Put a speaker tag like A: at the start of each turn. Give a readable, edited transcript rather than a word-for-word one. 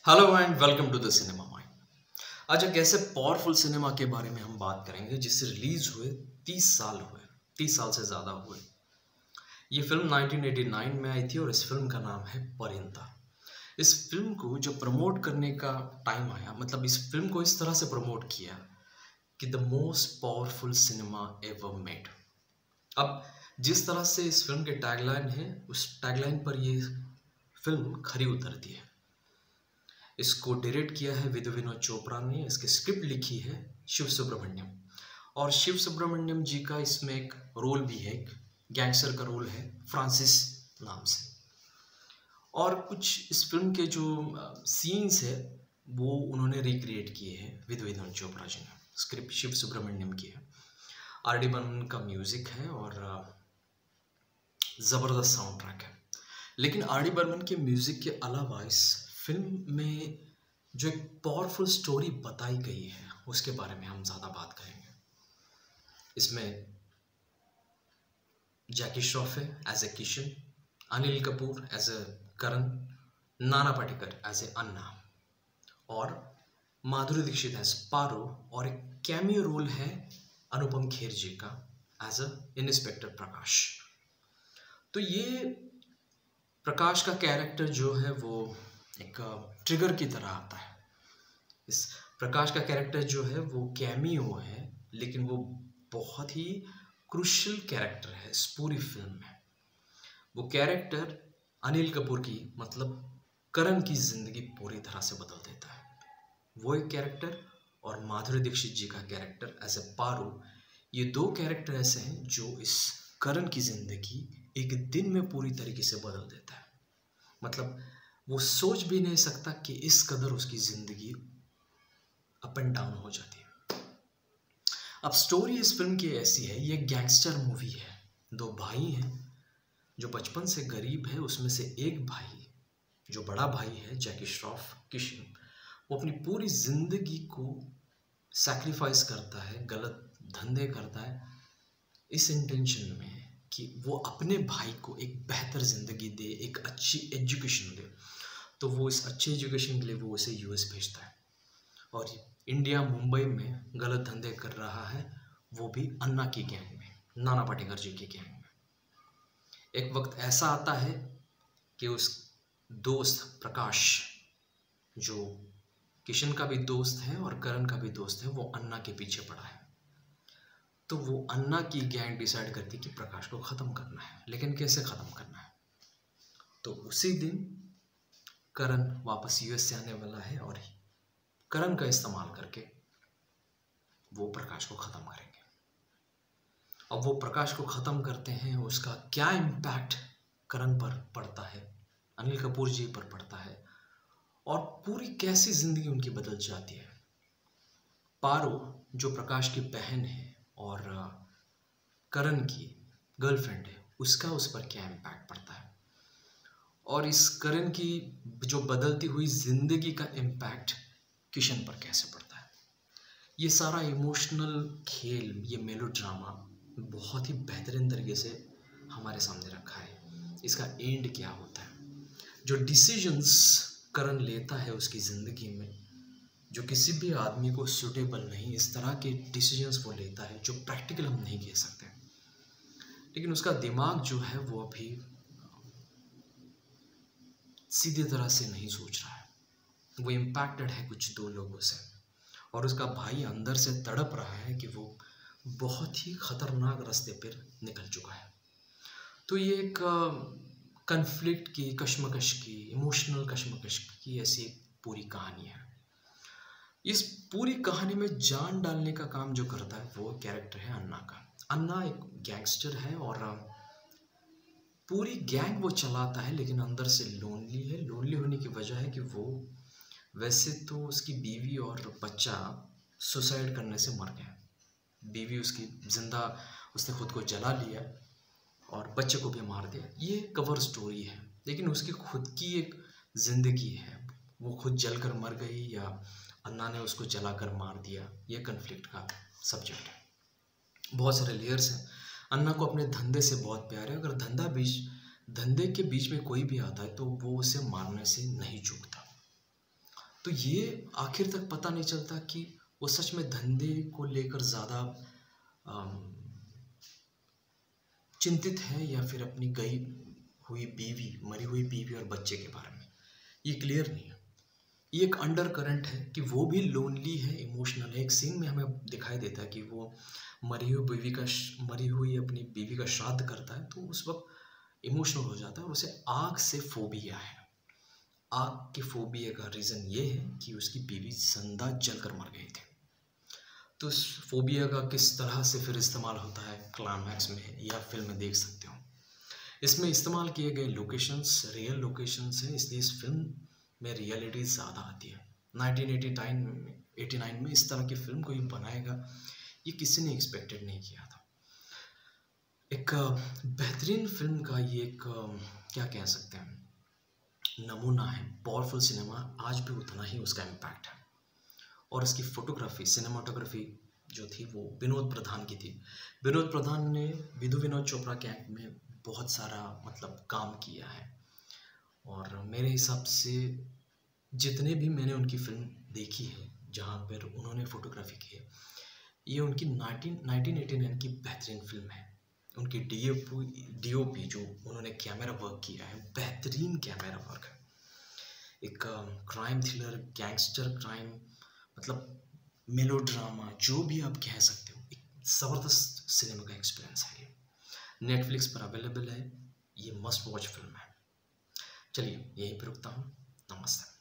A: Hello and welcome to the cinema mind. आज एक ऐसे पावरफुल सिनेमा के बारे में हम बात करेंगे जिससे रिलीज हुए 30 साल से ज़्यादा हुए। ये फिल्म 1989 में आई थी और इस फिल्म का नाम है परिंदा। इस फिल्म को जो प्रमोट करने का टाइम आया, मतलब इस फिल्म को इस तरह से प्रमोट किया कि the most powerful cinema ever made. अब जिस तरह से इस फिल्म के टैगलाइन है, उस टैगलाइन पर ये फिल्म खरी उतरती है। इसको डायरेक्ट किया है विनोद चोपड़ा ने, इसकी स्क्रिप्ट लिखी है शिव सुब्रमण्यम, और शिव सुब्रमण्यम जी का इसमें एक रोल भी है, एक गैंगस्टर का रोल है फ्रांसिस नाम से। और कुछ इस फिल्म के जो सीन्स है वो उन्होंने रिक्रिएट किए हैं विनोद चोपड़ा जी ने। स्क्रिप्ट शिव सुब्रमण्यम की है, आर.डी. बर्मन का म्यूजिक है और ज़बरदस्त साउंड ट्रैक है। लेकिन आर.डी. बर्मन के म्यूजिक के अलावा इस फिल्म में जो एक पावरफुल स्टोरी बताई गई है उसके बारे में हम ज़्यादा बात करेंगे। इसमें जैकी श्रॉफ है as a Kishan, Anil Kapoor as a Karan, Nana Patekar as a अन्ना और माधुरी दीक्षित एज पारो, और एक कैमियो रोल है अनुपम खेर जी का एज ए इंस्पेक्टर प्रकाश। तो ये प्रकाश का कैरेक्टर जो है वो एक ट्रिगर की तरह आता है। इस प्रकाश का कैरेक्टर जो है वो कैमियो है, लेकिन वो बहुत ही क्रूशियल कैरेक्टर है इस पूरी फिल्म में। वो कैरेक्टर अनिल कपूर की, मतलब करण की जिंदगी पूरी तरह से बदल देता है। वो एक कैरेक्टर और माधुरी दीक्षित जी का कैरेक्टर एज ए पारो, ये दो कैरेक्टर ऐसे हैं जो इस करण की जिंदगी एक दिन में पूरी तरीके से बदल देता है। मतलब वो सोच भी नहीं सकता कि इस कदर उसकी जिंदगी अप एंड डाउन हो जाती है। अब स्टोरी इस फिल्म की ऐसी है, ये गैंगस्टर मूवी है। दो भाई हैं जो बचपन से गरीब है। उसमें से एक भाई जो बड़ा भाई है जैकी श्रॉफ किशन, वो अपनी पूरी जिंदगी को सैक्रिफाइस करता है, गलत धंधे करता है इस इंटेंशन में कि वो अपने भाई को एक बेहतर ज़िंदगी दे, एक अच्छी एजुकेशन दे। तो वो इस अच्छी एजुकेशन के लिए वो उसे यूएस भेजता है और इंडिया मुंबई में गलत धंधे कर रहा है, वो भी अन्ना की गैंग में, नाना पाटेकर जी की गैंग में। एक वक्त ऐसा आता है कि उस दोस्त प्रकाश, जो किशन का भी दोस्त है और करण का भी दोस्त है, वो अन्ना के पीछे पड़ा है। तो वो अन्ना की गैंग डिसाइड करती कि प्रकाश को ख़त्म करना है, लेकिन कैसे ख़त्म करना है। तो उसी दिन करण वापस यूएस से आने वाला है और करण का इस्तेमाल करके वो प्रकाश को ख़त्म करेंगे। अब वो प्रकाश को ख़त्म करते हैं, उसका क्या इम्पैक्ट करण पर पड़ता है, अनिल कपूर जी पर पड़ता है, और पूरी कैसी ज़िंदगी उनकी बदल जाती है। पारो जो प्रकाश की बहन है और करण की गर्लफ्रेंड है, उसका उस पर क्या इम्पैक्ट पड़ता है, और इस करण की जो बदलती हुई ज़िंदगी का इम्पैक्ट किशन पर कैसे पड़ता है। ये सारा इमोशनल खेल, ये मेलोड्रामा बहुत ही बेहतरीन तरीके से हमारे सामने रखा है। इसका एंड क्या होता है, जो डिसीजंस करण लेता है उसकी ज़िंदगी में, जो किसी भी आदमी को सूटेबल नहीं, इस तरह के डिसीजंस वो लेता है जो प्रैक्टिकल हम नहीं कह सकते। लेकिन उसका दिमाग जो है वो अभी सीधी तरह से नहीं सोच रहा है, वो इम्पैक्टेड है कुछ दो लोगों से, और उसका भाई अंदर से तड़प रहा है कि वो बहुत ही ख़तरनाक रास्ते पर निकल चुका है। तो ये एक कन्फ्लिक्ट की, कश्मकश की, इमोशनल कश्मकश की ऐसी पूरी कहानी है। इस पूरी कहानी में जान डालने का काम जो करता है वो कैरेक्टर है अन्ना का। अन्ना एक गैंगस्टर है और पूरी गैंग वो चलाता है, लेकिन अंदर से लोनली है। लोनली होने की वजह है कि वो वैसे तो उसकी बीवी और बच्चा सुसाइड करने से मर गए। बीवी उसकी जिंदा, उसने खुद को जला लिया और बच्चे को भी मार दिया। ये कवर स्टोरी है, लेकिन उसकी खुद की एक ज़िंदगी है। वो खुद जलकर मर गई या अन्ना ने उसको जलाकर मार दिया, ये कन्फ्लिक्ट का सब्जेक्ट है। बहुत सारे लेयर्स हैं। अन्ना को अपने धंधे से बहुत प्यार है। अगर धंधे के बीच में कोई भी आता है तो वो उसे मारने से नहीं चूकता। तो ये आखिर तक पता नहीं चलता कि वो सच में धंधे को लेकर ज़्यादा चिंतित है या फिर अपनी गई हुई बीवी, मरी हुई बीवी और बच्चे के बारे में, ये क्लियर नहीं है। ये एक अंडर करंट है कि वो भी लोनली है, इमोशनल है। एक सीन में हमें दिखाई देता है कि वो मरी हुई अपनी बीवी का श्राद्ध करता है, तो उस वक्त इमोशनल हो जाता है और उसे आग से फोबिया है। आग के फोबिया का रीज़न ये है कि उसकी बीवी जिंदा जलकर मर गई थी। तो इस फोबिया का किस तरह से फिर इस्तेमाल होता है क्लाइमैक्स में या फिल्म में देख सकते हो। इसमें इस्तेमाल किए गए लोकेशंस रियल लोकेशंस हैं, इसलिए इस फिल्म में रियलिटी ज़्यादा आती है। 1989 में इस तरह की फिल्म कोई बनाएगा, ये किसी ने एक्सपेक्टेड नहीं किया था। एक बेहतरीन फिल्म का ये एक क्या कह सकते हैं नमूना है। पावरफुल सिनेमा आज भी उतना ही उसका इम्पैक्ट है। और इसकी फोटोग्राफी, सिनेमाटोग्राफी जो थी वो विनोद प्रधान की थी। विनोद प्रधान ने विधु विनोद चोपड़ा कैंप में बहुत सारा काम किया है, और मेरे हिसाब से जितने भी मैंने उनकी फिल्म देखी है जहाँ पर उन्होंने फोटोग्राफी की है, ये उनकी 1989 की बेहतरीन फिल्म है। उनकी DOP जो उन्होंने कैमरा वर्क किया है, बेहतरीन कैमरा वर्क है। एक crime thriller, gangster crime, melodrama, जो भी आप कह सकते हो, एक ज़बरदस्त सिनेमा का एक्सपीरियंस है। ये नेटफ्लिक्स पर अवेलेबल है, ये मस्ट वॉच फिल्म है। चलिए यहीं पर रुकता हूँ। नमस्ते।